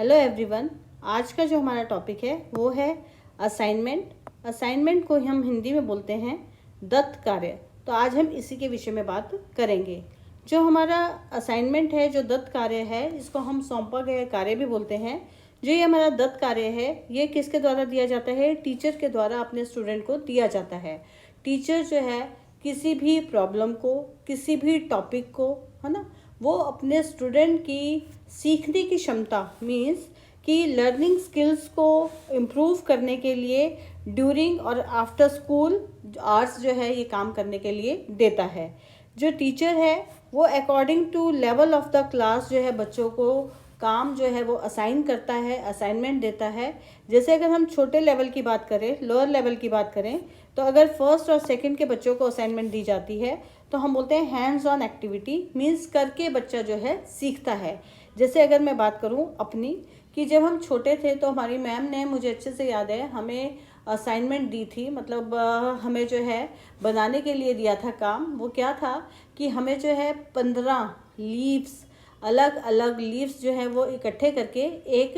Hello everyone. आज का जो हमारा टॉपिक है वो है असाइनमेंट। असाइनमेंट को हम हिंदी में बोलते हैं दत्त कार्य। तो आज हम इसी के विषय में बात करेंगे। जो हमारा असाइनमेंट है, जो दत्त कार्य है, इसको हम सौंपा गया कार्य भी बोलते हैं। जो ये हमारा दत्त कार्य है, ये किसके द्वारा दिया जाता है? टीचर के द्वारा अपने स्टूडेंट को दिया जाता है। टीचर जो है किसी भी प्रॉब्लम को, किसी भी टॉपिक को, है ना, वो अपने स्टूडेंट की सीखने की क्षमता मीन्स कि लर्निंग स्किल्स को इम्प्रूव करने के लिए ड्यूरिंग और आफ्टर स्कूल आवर्स जो है ये काम करने के लिए देता है। जो टीचर है वो according to level of the class जो है बच्चों को काम जो है वो असाइन करता है, असाइनमेंट देता है। जैसे अगर हम छोटे लेवल की बात करें, लोअर लेवल की बात करें, तो अगर फर्स्ट और सेकंड के बच्चों को असाइनमेंट दी जाती है तो हम बोलते हैं हैंड्स ऑन एक्टिविटी, मीन्स करके बच्चा जो है सीखता है। जैसे अगर मैं बात करूं अपनी, कि जब हम छोटे थे तो हमारी मैम ने, मुझे अच्छे से याद है, हमें असाइनमेंट दी थी, मतलब हमें जो है बनाने के लिए दिया था काम। वो क्या था कि हमें जो है 15 लीव्स, अलग अलग लीव्स जो है वो इकट्ठे करके एक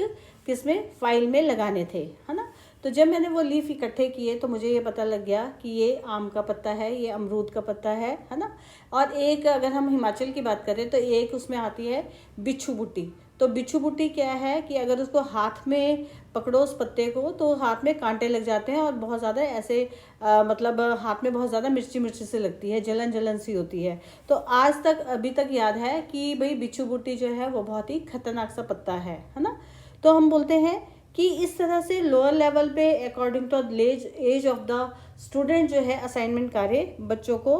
किसमें फाइल में लगाने थे, है ना। तो जब मैंने वो लीफ इकट्ठे किए तो मुझे ये पता लग गया कि ये आम का पत्ता है, ये अमरूद का पत्ता है ना। और एक अगर हम हिमाचल की बात करें तो एक उसमें आती है बिच्छू बुट्टी। तो बिच्छू बुट्टी क्या है कि अगर उसको हाथ में पकड़ो उस पत्ते को तो हाथ में कांटे लग जाते हैं और बहुत ज़्यादा ऐसे मतलब हाथ में बहुत ज़्यादा मिर्ची मिर्ची से लगती है, जलन जलन सी होती है। तो आज तक अभी तक याद है कि भाई बिच्छू बुट्टी जो है वो बहुत ही खतरनाक सा पत्ता है ना। तो हम बोलते हैं कि इस तरह से लोअर लेवल पे according to age of the student जो है असाइनमेंट कार्य बच्चों को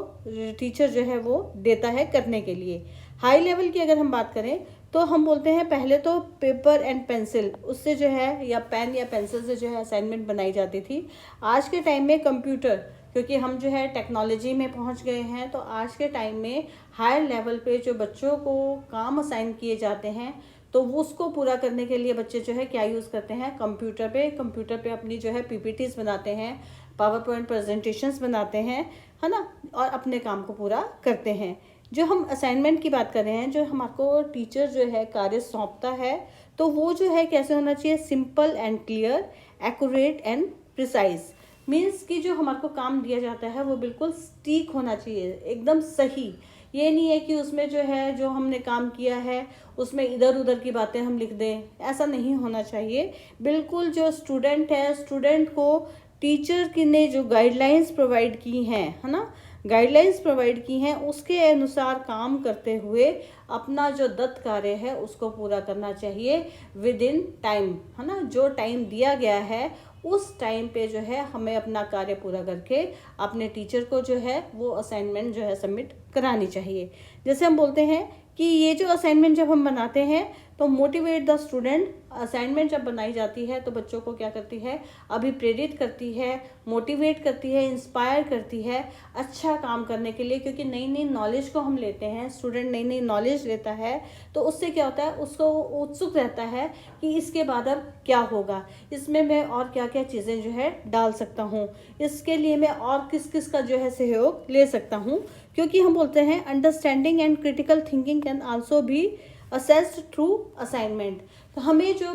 टीचर जो है वो देता है करने के लिए। हाई लेवल की अगर हम बात करें तो हम बोलते हैं पहले तो पेपर एंड पेंसिल, उससे जो है, या पेन या पेंसिल से जो है असाइनमेंट बनाई जाती थी। आज के टाइम में कंप्यूटर, क्योंकि हम जो है टेक्नोलॉजी में पहुंच गए हैं, तो आज के टाइम में हायर लेवल पे जो बच्चों को काम असाइन किए जाते हैं तो वो उसको पूरा करने के लिए बच्चे जो है क्या यूज़ करते हैं? कंप्यूटर पे अपनी जो है पीपीटीज बनाते हैं, पावर पॉइंट प्रेजेंटेशंस बनाते हैं, है ना, और अपने काम को पूरा करते हैं। जो हम असाइनमेंट की बात कर रहे हैं, जो हमको टीचर जो है कार्य सौंपता है, तो वो जो है कैसे होना चाहिए? Simple and clear, accurate and precise. Means कि जो हमारे काम दिया जाता है वो बिल्कुल सटीक होना चाहिए, एकदम सही। ये नहीं है कि उसमें जो है जो हमने काम किया है उसमें इधर उधर की बातें हम लिख दें, ऐसा नहीं होना चाहिए। बिल्कुल जो स्टूडेंट है, स्टूडेंट को टीचर की ने जो गाइडलाइंस प्रोवाइड की हैं, है ना, गाइडलाइंस प्रोवाइड की हैं, उसके अनुसार काम करते हुए अपना जो दत्त कार्य है उसको पूरा करना चाहिए विद इन टाइम, है ना। जो टाइम दिया गया है उस टाइम पे जो है हमें अपना कार्य पूरा करके अपने टीचर को जो है वो असाइनमेंट जो है सबमिट करानी चाहिए। जैसे हम बोलते हैं कि ये जो असाइनमेंट जब हम बनाते हैं तो मोटिवेट द स्टूडेंट। असाइनमेंट जब बनाई जाती है तो बच्चों को क्या करती है? अभिप्रेरित करती है, मोटिवेट करती है, इंस्पायर करती है अच्छा काम करने के लिए। क्योंकि नई नई नॉलेज को हम लेते हैं, स्टूडेंट नई नई नॉलेज लेता है तो उससे क्या होता है, उसको उत्सुक रहता है कि इसके बाद अब क्या होगा, इसमें मैं और क्या क्या चीज़ें जो है डाल सकता हूँ, इसके लिए मैं और किस किस का जो है सहयोग ले सकता हूँ। क्योंकि हम बोलते हैं understanding and critical thinking can also be assessed through assignment. तो हमें जो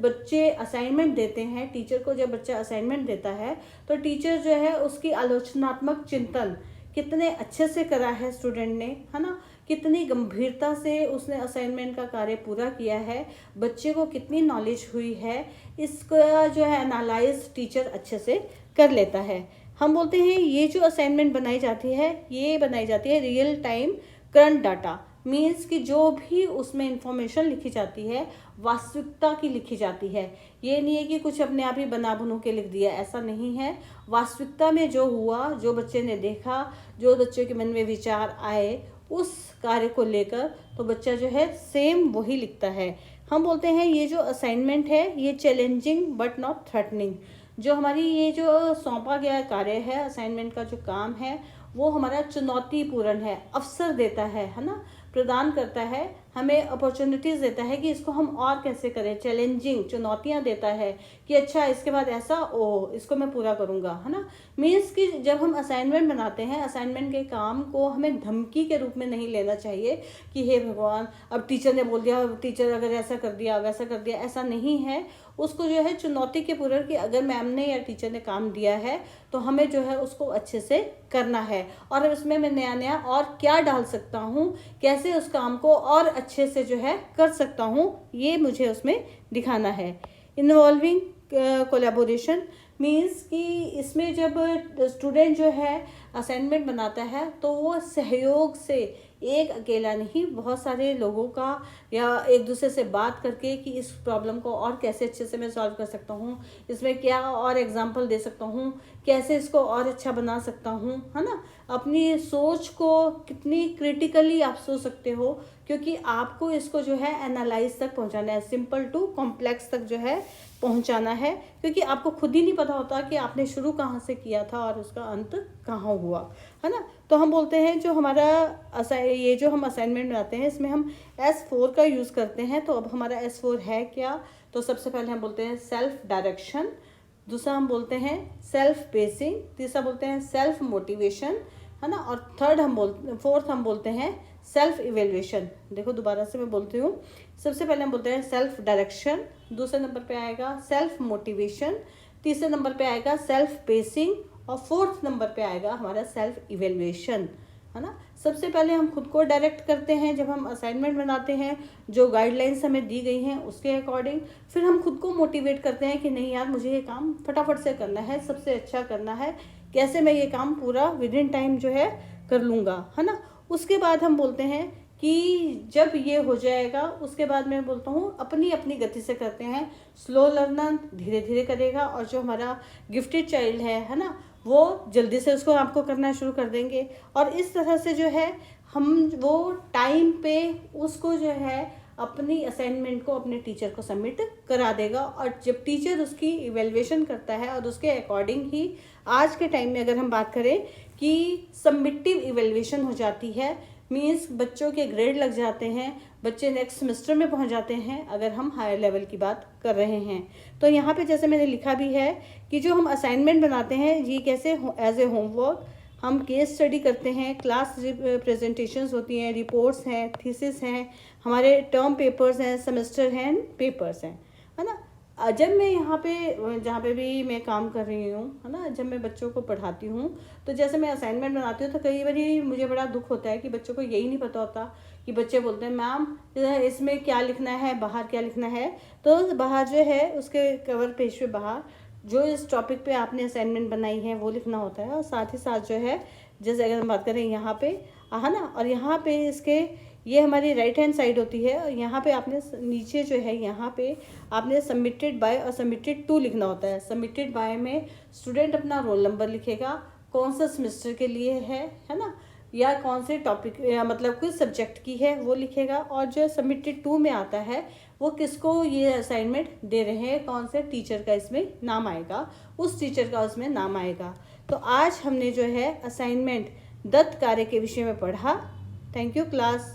बच्चे असाइनमेंट देते हैं, टीचर को जब बच्चा असाइनमेंट देता है तो टीचर जो है उसकी आलोचनात्मक चिंतन कितने अच्छे से करा है स्टूडेंट ने, है ना, कितनी गंभीरता से उसने असाइनमेंट का कार्य पूरा किया है, बच्चे को कितनी नॉलेज हुई है, इसका जो है एनालाइज टीचर अच्छे से कर लेता है। हम बोलते हैं ये जो असाइनमेंट बनाई जाती है, ये बनाई जाती है real time current data. Means कि जो भी उसमें इंफॉर्मेशन लिखी जाती है वास्तविकता की लिखी जाती है। ये नहीं है कि कुछ अपने आप ही बना बनू के लिख दिया, ऐसा नहीं है। वास्तविकता में जो हुआ, जो बच्चे ने देखा, जो बच्चे के मन में विचार आए, उस कार्य को लेकर तो बच्चा जो है सेम वही लिखता है। हम बोलते हैं ये जो असाइनमेंट है ये चैलेंजिंग बट नॉट थ्रेटनिंग। जो हमारी ये जो सौंपा गया कार्य है, असाइनमेंट का जो काम है, वो हमारा चुनौतीपूर्ण है, अवसर देता है ना, प्रदान करता है हमें अपॉर्चुनिटीज़ देता है कि इसको हम और कैसे करें, चैलेंजिंग चुनौतियाँ देता है कि अच्छा इसके बाद ऐसा इसको मैं पूरा करूँगा, है ना। मीन्स कि जब हम असाइनमेंट बनाते हैं, असाइनमेंट के काम को हमें धमकी के रूप में नहीं लेना चाहिए कि हे भगवान अब टीचर ने बोल दिया, टीचर अगर ऐसा कर दिया वैसा कर दिया, ऐसा नहीं है। उसको जो है चुनौती के पूर्वक कि अगर मैम ने या टीचर ने काम दिया है तो हमें जो है उसको अच्छे से करना है, और उसमें मैं नया नया और क्या डाल सकता हूँ, कैसे उस काम को और अच्छे से जो है कर सकता हूँ, ये मुझे उसमें दिखाना है। इन्वॉल्विंग कोलैबोरेशन मीन्स कि इसमें जब स्टूडेंट जो है असाइनमेंट बनाता है तो वो सहयोग से, एक अकेला नहीं, बहुत सारे लोगों का या एक दूसरे से बात करके कि इस प्रॉब्लम को और कैसे अच्छे से मैं सॉल्व कर सकता हूँ, इसमें क्या और एग्जांपल दे सकता हूँ, कैसे इसको और अच्छा बना सकता हूँ, है ना। अपनी सोच को कितनी क्रिटिकली आप सोच सकते हो, क्योंकि आपको इसको जो है एनालाइज तक पहुँचाना है, सिंपल टू कॉम्प्लेक्स तक जो है पहुंचाना है, क्योंकि आपको खुद ही नहीं पता होता कि आपने शुरू कहाँ से किया था और उसका अंत कहाँ हुआ, है ना। तो हम बोलते हैं जो हमारा ये जो हम असाइनमेंट बनाते हैं इसमें हम S4 का यूज़ करते हैं। तो अब हमारा S4 है क्या, तो सबसे पहले हम बोलते हैं सेल्फ डायरेक्शन, दूसरा हम बोलते हैं सेल्फ पेसिंग, तीसरा बोलते हैं सेल्फ मोटिवेशन, है ना, और फोर्थ हम बोलते हैं सेल्फ इवेल्युएशन। देखो दोबारा से मैं बोलती हूँ, सबसे पहले हम बोलते हैं सेल्फ डायरेक्शन, दूसरे नंबर पे आएगा सेल्फ मोटिवेशन, तीसरे नंबर पे आएगा सेल्फ पेसिंग, और फोर्थ नंबर पे आएगा हमारा सेल्फ इवेल्युएशन, है ना। सबसे पहले हम खुद को डायरेक्ट करते हैं जब हम असाइनमेंट बनाते हैं, जो गाइडलाइंस हमें दी गई हैं उसके अकॉर्डिंग। फिर हम खुद को मोटिवेट करते हैं कि नहीं यार मुझे ये काम फटाफट से करना है, सबसे अच्छा करना है, कैसे मैं ये काम पूरा विद इन टाइम जो है कर लूँगा, है ना। उसके बाद हम बोलते हैं कि जब ये हो जाएगा उसके बाद मैं बोलता हूँ अपनी अपनी गति से करते हैं, स्लो लर्नर धीरे धीरे करेगा, और जो हमारा गिफ्टेड चाइल्ड है ना, वो जल्दी से उसको आपको करना शुरू कर देंगे। और इस तरह से जो है हम वो टाइम पे उसको जो है अपनी असाइनमेंट को अपने टीचर को सबमिट करा देगा, और जब टीचर उसकी इवेल्युएशन करता है और उसके अकॉर्डिंग ही आज के टाइम में अगर हम बात करें कि सबमिटिव इवेल्युएशन हो जाती है, मीन्स बच्चों के ग्रेड लग जाते हैं, बच्चे नेक्स्ट सेमेस्टर में पहुंच जाते हैं अगर हम हायर लेवल की बात कर रहे हैं। तो यहाँ पे जैसे मैंने लिखा भी है कि जो हम असाइनमेंट बनाते हैं ये कैसे एज ए होमवर्क, हम केस स्टडी करते हैं, क्लास प्रेजेंटेशंस होती हैं, रिपोर्ट्स हैं, थीसिस हैं, हमारे टर्म पेपर्स हैं, सेमेस्टर हैं, पेपर्स हैं, है ना। जब मैं यहाँ पे जहाँ पे भी मैं काम कर रही हूँ, है ना, जब मैं बच्चों को पढ़ाती हूँ तो जैसे मैं असाइनमेंट बनाती हूँ तो कई बार मुझे बड़ा दुख होता है कि बच्चों को यही नहीं पता होता कि बच्चे बोलते हैं मैम इसमें क्या लिखना है, बाहर क्या लिखना है। तो बाहर जो है उसके कवर पेज पे बाहर जो इस टॉपिक पे आपने असाइनमेंट बनाई है वो लिखना होता है, और साथ ही साथ जो है जैसे अगर हम बात करें यहाँ पे, है ना, और यहाँ पे इसके ये हमारी राइट हैंड साइड होती है, और यहाँ पे आपने नीचे जो है यहाँ पे आपने सबमिटेड बाय और सबमिटेड टू लिखना होता है। सबमिटेड बाय में स्टूडेंट अपना रोल नंबर लिखेगा, कौन सा सेमेस्टर के लिए है ना, या कौन से टॉपिक या मतलब किस सब्जेक्ट की है वो लिखेगा, और जो सबमिटेड टू में आता है वो किसको ये असाइनमेंट दे रहे हैं, कौन से टीचर का इसमें नाम आएगा, उस टीचर का उसमें नाम आएगा। तो आज हमने जो है असाइनमेंट दत्त कार्य के विषय में पढ़ा। Thank you class.